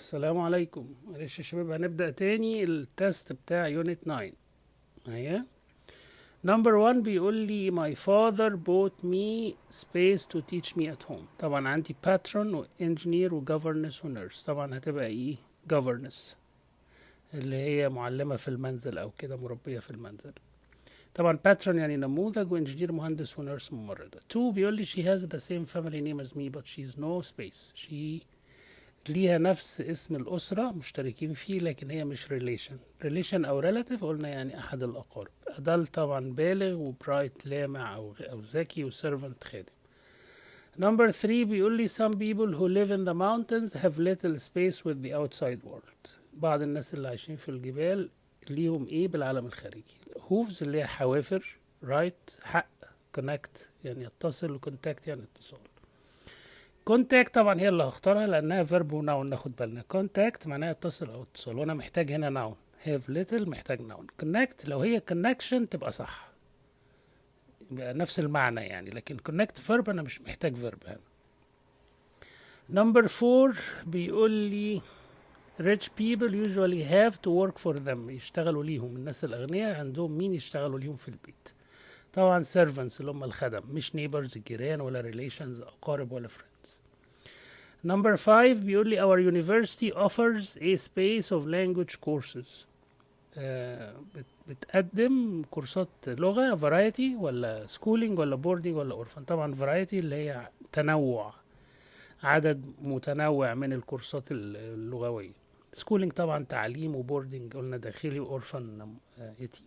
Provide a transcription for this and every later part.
السلام عليكم. معلش يا شباب، هنبدأ تاني التست بتاع يونت 9. اهي نمبر 1 بيقول لي my father bought me space to teach me at home. طبعا عندي patron و engineer و governess و nurse. طبعا هتبقى ايه؟ governess اللي هي معلمة في المنزل او كده، مربية في المنزل. طبعا patron يعني نموذج، و engineer مهندس، و nurse ممرضة. 2 بيقول لي she has the same family name as me but she's no space. she ليها نفس اسم الأسرة، مشتركين فيه، لكن هي مش relation أو relative. قلنا يعني أحد الأقارب. Adel طبعا بالغ، وبرايت لامع أو ذكي، وسيرفنت خادم. Number 3 بيقول لي some people who live in the mountains have little space with the outside world. بعض الناس اللي عايشين في الجبال ليهم إيه بالعالم الخارجي. hooves اللي هي حوافر، right حق، connect يعني يتصل، و contact يعني اتصال. كونتاكت طبعا هي اللي هختارها لانها فيرب وناون، ناخد بالنا. كونتاكت معناها اتصل او اتصال، وانا محتاج هنا ناون. هاف ليتل محتاج ناون. كونكت لو هي كونكشن تبقى صح، يبقى نفس المعنى يعني، لكن كونكت فيرب انا مش محتاج فيرب هنا. نمبر 4 بيقول لي rich people usually have to work for them. يشتغلوا ليهم. الناس الاغنياء عندهم مين يشتغلوا ليهم في البيت؟ طبعا servants اللي هم الخدم، مش neighbors الجيران، ولا relations اقارب، ولا friends. Number 5 بيقول لي our university offers a space of language courses. بتقدم كورسات لغة variety، ولا schooling، ولا boarding، ولا orphan. طبعا variety اللي هي تنوع، عدد متنوع من الكورسات اللغوية. schooling طبعا تعليم، وبوردنج قلنا داخلي، وأورفن يتيم.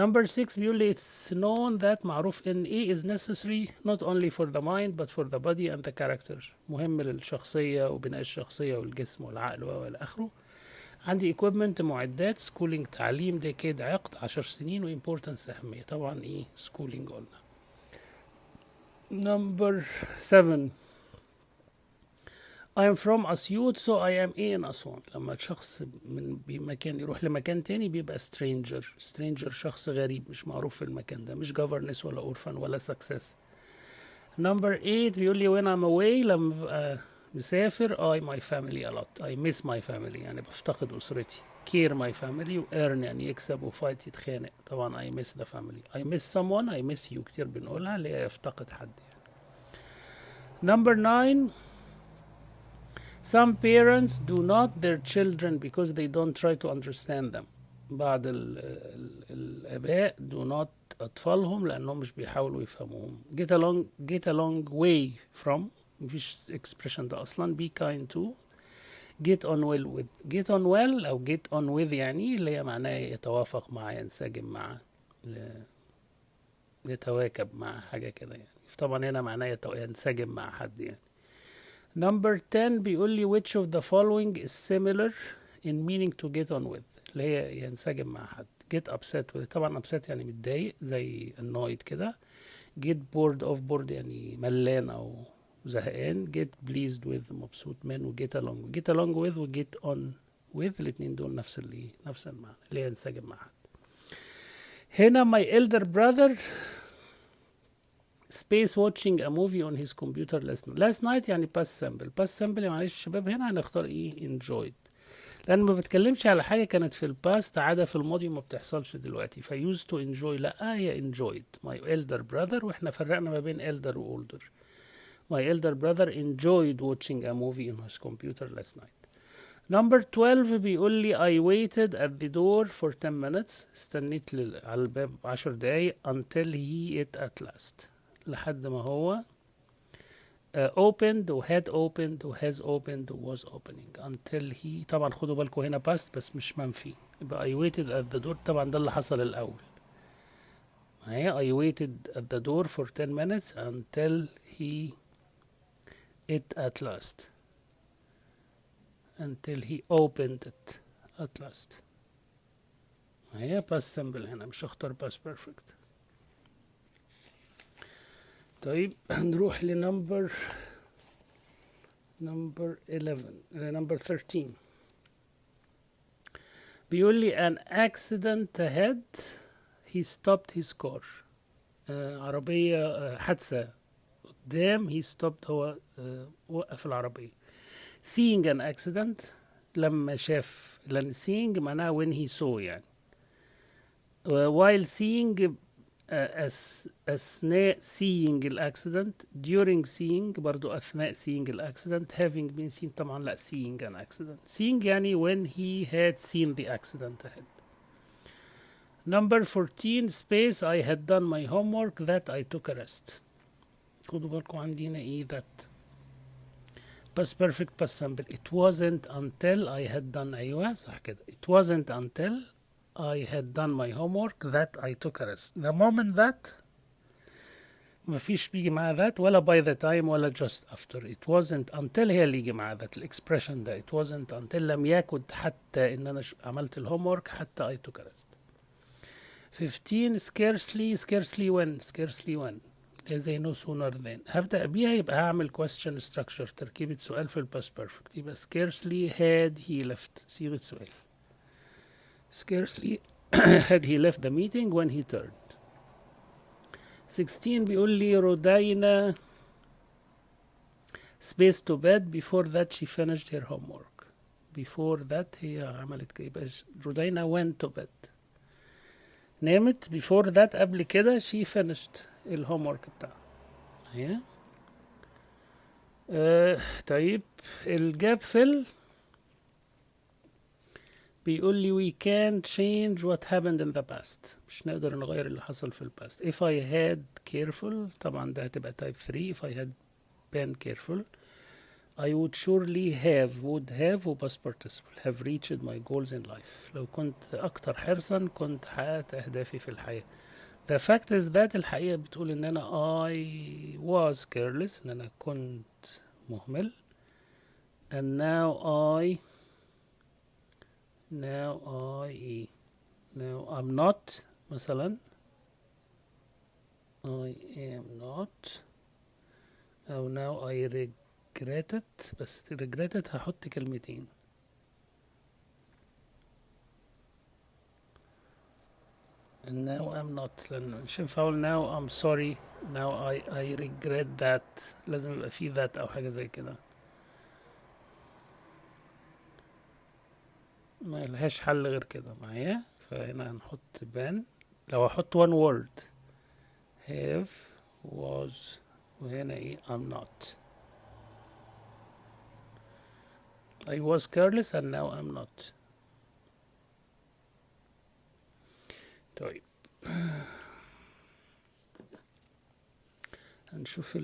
Number 6 بيقول لي it's known that معروف ان A is necessary not only for the mind but for the body and the character. مهم للشخصية وبناء الشخصية والجسم والعقل والى آخره. عندي equipment معدات، schooling تعليم، decade عقد 10 سنين، و importance أهمية. طبعا ايه schooling قلنا. Number 7 I am from أسيوط so I am in أسوان. لما شخص من مكان يروح لمكان تاني بيبقى stranger شخص غريب مش معروف في المكان ده، مش governess ولا orphan ولا success. Number 8 بيقول لي when I'm away، لما ببقى مسافر I my family a lot. I miss my family يعني بفتقد أسرتي. care my family، و earn يعني يكسب، و fight يتخانق. طبعا I miss the family. I miss someone، I miss you كتير بنقولها، اللي هي يفتقد حد يعني. Number 9 some parents do not their children because they don't try to understand them. بعض الآباء do not أطفالهم لأنهم مش بيحاولوا يفهموهم. get along way from، مفيش expression ده أصلا. be kind to، get on well with. get on well أو get on with يعني اللي هي معناه يتوافق مع، ينسجم مع، يتواكب مع، حاجة كده يعني. طبعا هنا معناه ينسجم مع حد يعني. Number 10 بيقول لي which of the following is similar in meaning to get on with، اللي هي ينسجم مع حد. get upset with، طبعا upset يعني متضايق زي annoyed كده. get bored of، bored يعني ملان أو زهقان. get pleased with مبسوط من، و get along. get along with و get on with الاتنين دول نفس المعنى، اللي هي ينسجم مع حد. هنا my elder brother space watching a movie on his computer last night يعني past simple. past simple معلش شباب هنا هنختار ايه؟ enjoyed، لان ما بتكلمش على حاجه كانت في الباست، عاده في الماضي ما بتحصلش دلوقتي. ف used to enjoy لا، هي enjoyed. my elder brother، واحنا فرقنا ما بين elder و older. my elder brother enjoyed watching a movie on his computer last night. Number 12 بيقول لي I waited at the door for 10 minutes. استنيت على الباب 10 دقايق until he ate at last، لحد ما هو opened و had opened و has opened و was opening until he. طبعا خدوا بالكم هنا past بس مش منفي، يبقى I waited at the door. طبعا ده اللي حصل الأول. I waited at the door for 10 minutes until he ate at last. until he opened it at last. هي past simple هنا، مش هختار past perfect. طيب نروح لنمبر number 13 بيقول لي an accident ahead he stopped his car. عربية حادثة قدام. he stopped هو وقف العربية. seeing an accident لما شاف، لأن seeing معناها when he saw يعني. while seeing أثناء seeing الأكسيدنت، during seeing برضو أثناء seeing الأكسيدنت، having been seen طبعا لا seeing an accident. seeing يعني when he had seen the accident ahead. Number 14 space I had done my homework that I took a rest. خدوا بالكم عندنا ايه that past perfect past simple. It wasn't until I had done أيوة صح كده. It wasn't until I had done my homework that I took a rest. The moment that مفيش بيجي مع that ولا by the time ولا just after. It wasn't until هي اللي يجي مع that الإكسبريشن ده. It wasn't until لم يكن حتى إن أنا عملت الهومورك حتى I took a rest. 15 scarcely when as I no sooner than. هبدأ بيها يبقى هعمل question structure تركيبة سؤال في الباست perfect. يبقى scarcely had he left صيغة سؤال. Scarcely had he left the meeting when he turned. 16 بيقول لي رودينا space to bed before that she finished her homework. before that هي عملت كده يبقى رودينا went to bed. نامت before that قبل كده she finished الهومورك بتاعها. هي طيب الجاب فيل بيقول لي we can't change what happened in the past. مش نقدر نغير اللي حصل في الباست. if I had careful طبعا ده هتبقى type 3. if I had been careful I would surely have would have و past participle have reached my goals in life. لو كنت أكتر حرصا كنت حققت أهدافي في الحياة. The fact is that الحقيقة بتقول إن أنا I was careless إن أنا كنت مهمل and now I'm not مثلا I am not أو now I regret it. بس regret it هحط كلمتين and now I'm not لأن مش هينفع أقول now I'm sorry now I regret that. لازم يبقى فيه that أو حاجة زي كده. ما لهاش حل غير كده معايا. فهنا هنحط ban. لو هحط one word have was وهنا ايه I'm not. I was careless and now I'm not. طيب هنشوف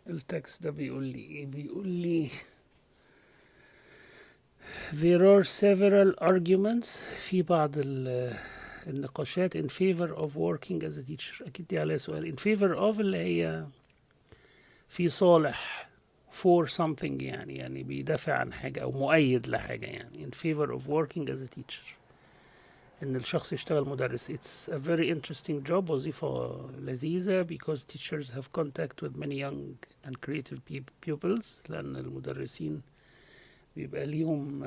التكست ده بيقول لي ايه. بيقول لي there are several arguments في بعض النقاشات in favor of working as a teacher. أكيد دي عليها سؤال. in favor of اللي هي في صالح for something يعني بيدافع عن حاجة أو مؤيد لحاجة يعني. in favor of working as a teacher إن الشخص يشتغل مدرس. it's a very interesting job وظيفة لذيذة because teachers have contact with many young and creative pupils. لأن المدرسين بيبقى ليهم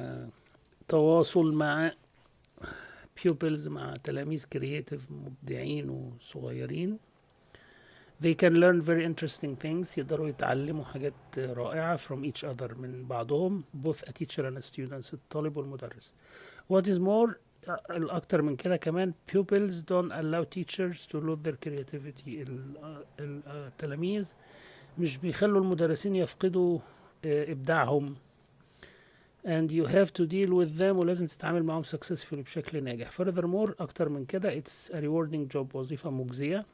تواصل مع pupils مع تلاميذ creative مبدعين وصغيرين. they can learn very interesting things يقدروا يتعلموا حاجات رائعة from each other من بعضهم both a teacher and a student الطالب والمدرس. what is more الأكتر من كده كمان pupils don't allow teachers to lose their creativity. التلاميذ مش بيخلوا المدرسين يفقدوا إبداعهم and you have to deal with them ولازم تتعامل معهم successfully بشكل ناجح. furthermore أكتر من كده it's a rewarding job وظيفة مجزية.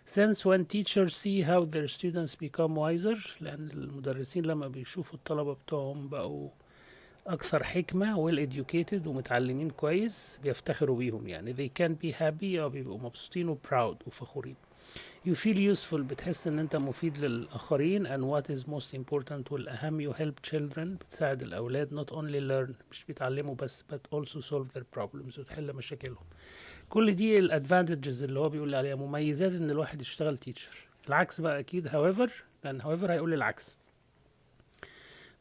since when teachers see how their students become wiser لأن المدرسين لما بيشوفوا الطلبة بتوعهم بقوا أكثر حكمة well educated ومتعلمين كويس بيفتخروا بيهم يعني. they can be happy أو بيبقوا مبسوطين و proud وفخورين. you feel useful بتحس ان انت مفيد للآخرين and what is most important والأهم you help children بتساعد الأولاد not only learn مش بيتعلموا بس but also solve their problems وتحل مشاكلهم. كل دي الادفانتجز اللي هو بيقول عليها مميزات ان الواحد يشتغل تيتشر. العكس بقى اكيد however لان however هيقول العكس.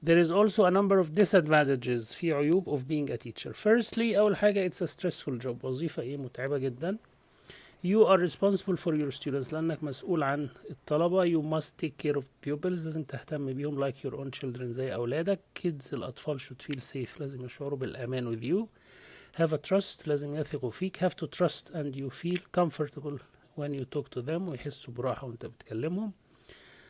there is also a number of disadvantages في عيوب of being a teacher. firstly أول حاجة it's a stressful job وظيفة متعبة جدا. You are responsible for your students. لأنك مسؤول عن الطلبة. You must take care of pupils. لازم تهتم بيهم like your own children زي أولادك. Kids الأطفال should feel safe. لازم يشعروا بالأمان with you. Have a trust. لازم يثقوا فيك. Have to trust and you feel comfortable when you talk to them. ويحسوا براحة وانت بتكلمهم.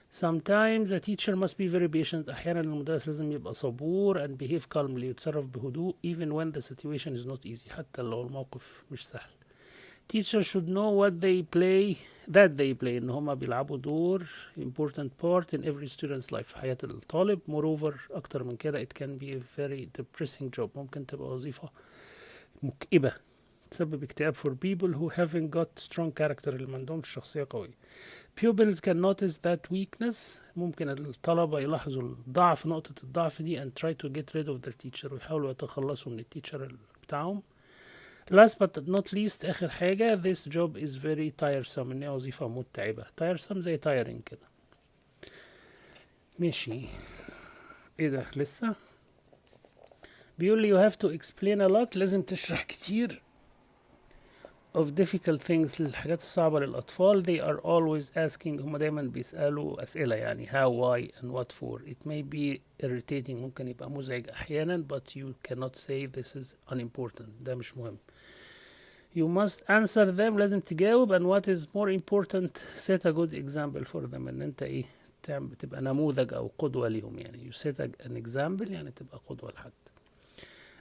Sometimes a teacher must be very patient. أحيانا المدرس لازم يبقى صبور and behave calmly. يتصرف بهدوء even when the situation is not easy. حتى لو الموقف مش سهل. Teachers should know what they play إن هما بيلعبوا دور important part in every student's life في حياة الطالب. Moreover أكتر من كده it can be a very depressing job. ممكن تبقى وظيفة مكئبة تسبب اكتئاب for people who haven't got strong character اللي ما عندهمش شخصية قوية. Pupils can notice that weakness. ممكن الطلبة يلاحظوا نقطة الضعف دي and try to get rid of their teacher ويحاولوا يتخلصوا من التيتشر بتاعهم. Last but not least آخر حاجة this job is very tiresome. إنها وظيفة متعبة. tiresome زي tiring كده. ماشي. إيه ده لسه؟ بيقول لي you have to explain a lot. لازم تشرح كتير of difficult things للحاجات الصعبة للأطفال. They are always asking. هم دايما بيسألوا أسئلة يعني how, why and what for. It may be irritating. ممكن يبقى مزعج أحيانا but you cannot say this is unimportant. ده مش مهم. You must answer them. لازم تجاوب and what is more important set a good example for them. إن أنت إيه تبقى نموذج أو قدوة ليهم يعني. You set an example يعني تبقى قدوة لحد.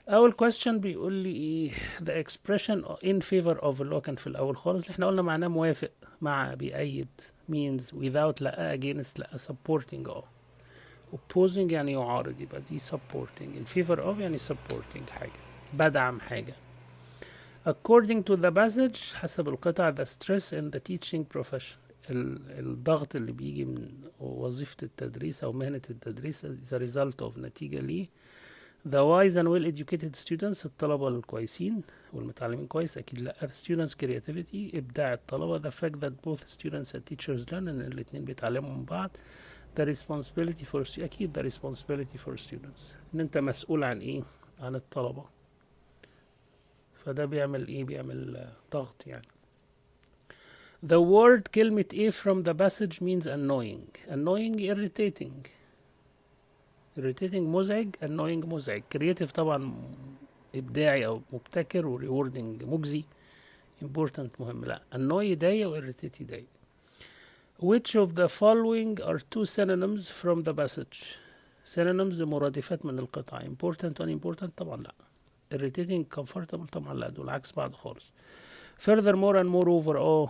أول question بيقول لي إيه the expression in favor of اللي هو كان في الأول خالص اللي إحنا قلنا معناه موافق مع بيأيد means without لا against لا supporting opposing يعني يعارض يبقى دي supporting in favor of يعني supporting حاجة بدعم حاجة. According to the passage حسب القطع the stress in the teaching profession الضغط اللي بيجي من وظيفة التدريس أو مهنة التدريس is a result of نتيجة ليه the wise and well educated students الطلبة الكويسين والمتعلمين كويس أكيد لا students creativity إبداع الطلبة the fact that both students and teachers learn إن الاتنين بيتعلموا من بعض the responsibility for أكيد the responsibility for students إن أنت مسؤول عن إيه عن الطلبة فده بيعمل إيه بيعمل ضغط يعني. The word كلمة إيه from the passage means annoying irritating مزعج annoying مزعج creative طبعا إبداعي أو مبتكر و rewarding مجزي important مهم لا annoy يضايق و irritate يضايق. Which of the following are two synonyms from the passage synonyms مرادفات من القطعة important unimportant طبعا لا irritating comfortable طبعا لا دول عكس بعض خالص. Furthermore and moreover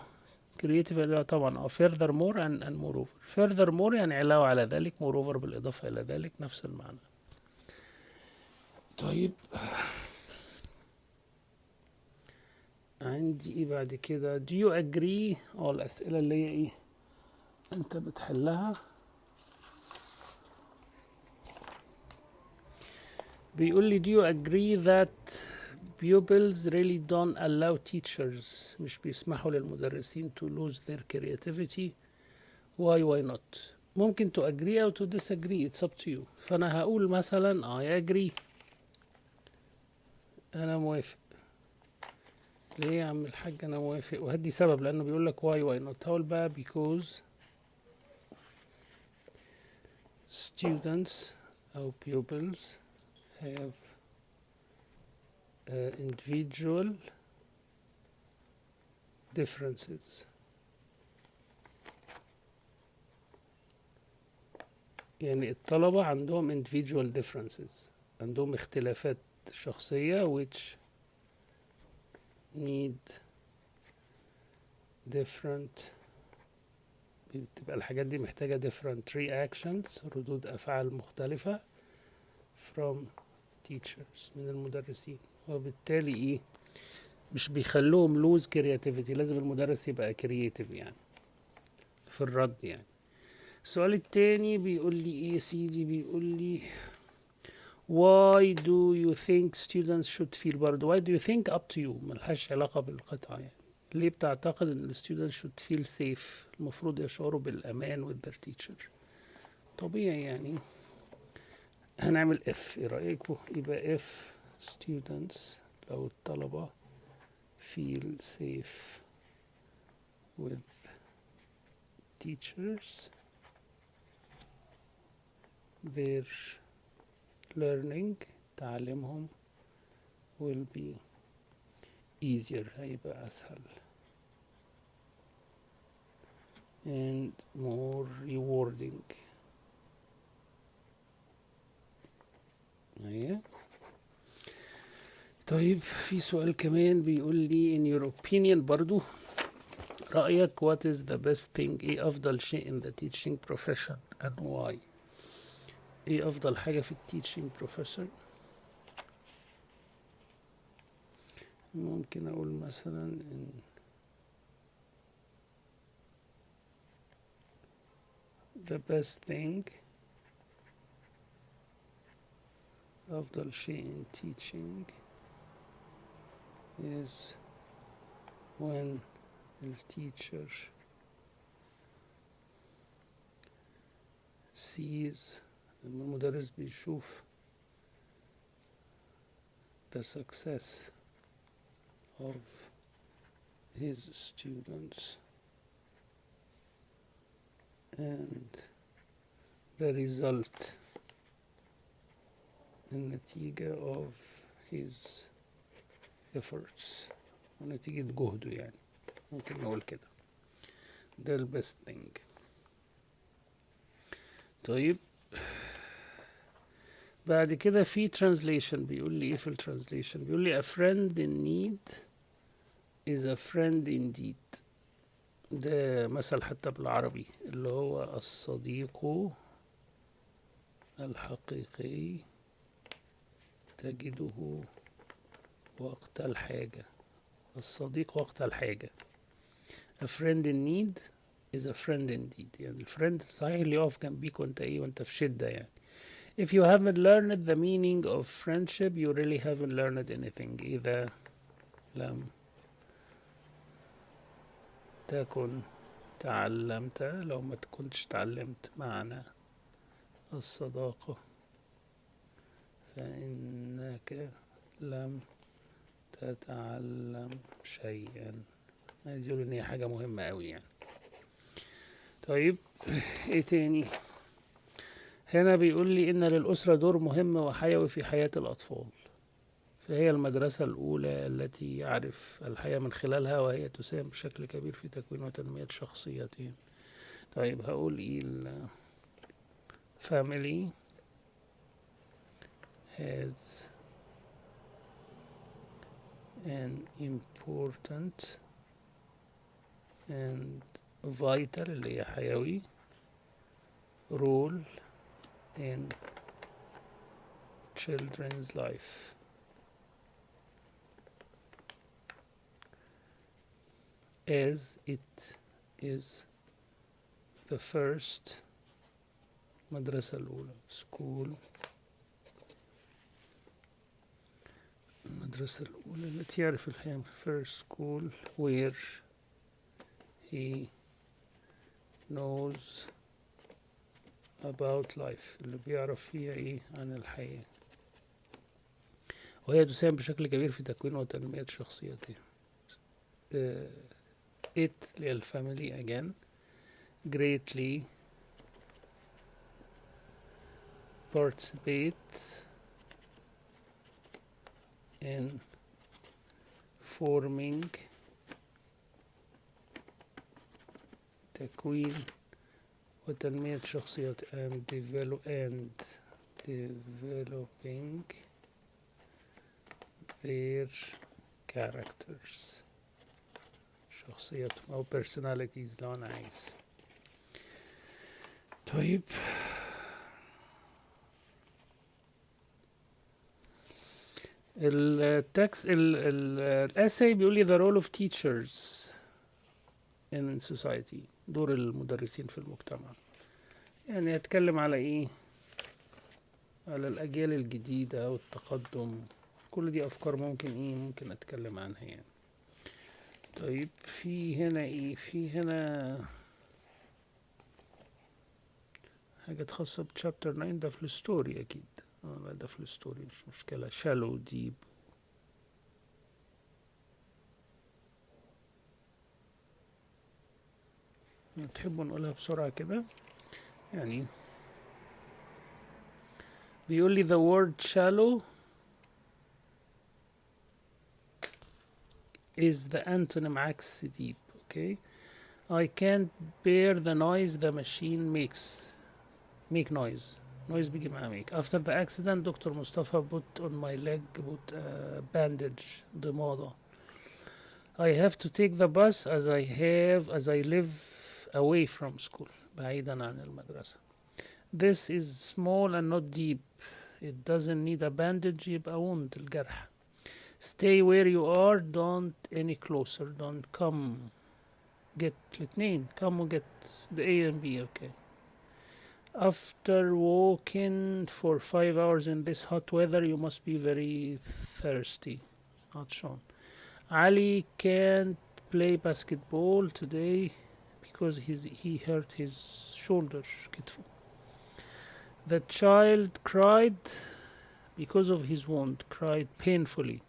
creative طبعا furthermore and moreover furthermore يعني علاوة على ذلك moreover بالإضافة إلى ذلك نفس المعنى. طيب عندي إيه بعد كده do you agree الأسئلة اللي هي إيه أنت بتحلها بيقول لي do you agree that pupils really don't allow teachers مش بيسمحوا للمدرسين to lose their creativity why not ممكن to agree أو to disagree it's up to you. فأنا هقول مثلا I agree أنا موافق. ليه يا عم الحاج أنا موافق وهدي سبب لأنه بيقول لك why not هقول بقى because students أو pupils have individual differences يعني الطلبة عندهم individual differences عندهم اختلافات شخصية which need different بتبقى الحاجات دي محتاجة different reactions ردود أفعال مختلفة from teachers من المدرسين وبالتالي إيه مش بيخلوهم lose creativity لازم المدرس يبقى creative يعني في الرد يعني. السؤال التاني بيقول لي إيه يا سيدي بيقول لي why do you think students should feel برضه why do you think up to you ملهاش علاقة بالقطعة يعني ليه بتعتقد ان students should feel safe المفروض يشعروا بالأمان with their teacher طبيعي يعني هنعمل if ايه رأيكم يبقى if students لو الطلبة feel safe with teachers their learning تعليمهم will be easier هيبقى أسهل and more rewarding. أيه. طيب في سؤال كمان بيقول لي in your opinion برضو رأيك what is the best thing ايه أفضل شيء in the teaching profession and why؟ ايه أفضل حاجة في teaching profession؟ ممكن أقول مثلا in the best thing أفضل شيء in teaching is when the teacher sees لما المدرس بيشوف the success of his students and the result النتيجة of his efforts ونتيجة جهده يعني ممكن نقول كده ده ال best thing. طيب بعد كده في translation بيقول لي ايه في ال translation بيقول لي a friend in need is a friend indeed. ده مثل حتى بالعربي اللي هو الصديق الحقيقي تجده وقت الحاجة. الصديق وقت الحاجة. A friend in need is a friend indeed. يعني الفريند صحيح اللي يقف جنبيك وانت ايه وانت في شدة يعني. If you haven't learned the meaning of friendship you really haven't learned anything. إذا لم تكن تعلمت لو ما كنتش تعلمت معنى الصداقة فإنك لم تتعلم شيئا. عايز يقول ان هي حاجة مهمة قوي يعني. طيب ايه تاني هنا بيقول لي ان للأسرة دور مهم وحيوي في حياة الأطفال فهي المدرسة الأولى التي يعرف الحياة من خلالها وهي تساهم بشكل كبير في تكوين وتنمية شخصيتهم. طيب هقول ايه family has an important and vital اللي هي حيوي role in children's life as it is the first المدرسة الأولى school المدرسة الأولى التي يعرف الحياة first school where he knows about life اللي بيعرف فيها ايه عن الحياة وهي تساهم بشكل كبير في تكوين وتنمية شخصيته. it اللي هي الفاميلي again greatly participate in forming تكوين وتنمية شخصيات and developing their characters شخصياتهم أو personalities لو أنا عايز. طيب التكست الاساي بيقول لي the role of teachers in society دور المدرسين في المجتمع يعني هتكلم على ايه على الأجيال الجديدة والتقدم كل دي أفكار ممكن أتكلم عنها يعني. طيب في هنا ايه في هنا حاجة خاصة بشابتر 9 ده في الستوري أكيد ده في الستوري مش مشكلة shallow deep تحبوا نقولها بسرعة كده يعني. بيقول لي the word shallow is the antonym عكس deep. okay. I can't bear the noise the machine make noise بيجي مع make. After the accident Dr. Mustafa put on my leg put a bandage ضمادة. I have to take the bus as I live away from school بعيدا عن المدرسة. This is small and not deep. It doesn't need a bandage يبقى wound الجرح. Stay where you are, don't any closer, don't come get الاثنين come و get the A and B. okay. After walking for 5 hours in this hot weather you must be very thirsty. عطشان. Ali can't play basketball today because he hurt his shoulder كتفه. The child cried because of his wound, cried painfully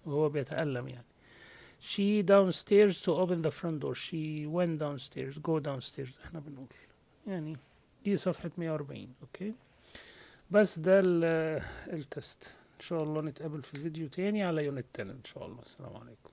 وهو بيتألم يعني. She downstairs to open the front door. She went downstairs. Go downstairs. احنا بنقول يعني دي صفحة 140. اوكي. بس ده التست. ان شاء الله نتقابل في فيديو تاني على يونت 10 ان شاء الله. السلام عليكم.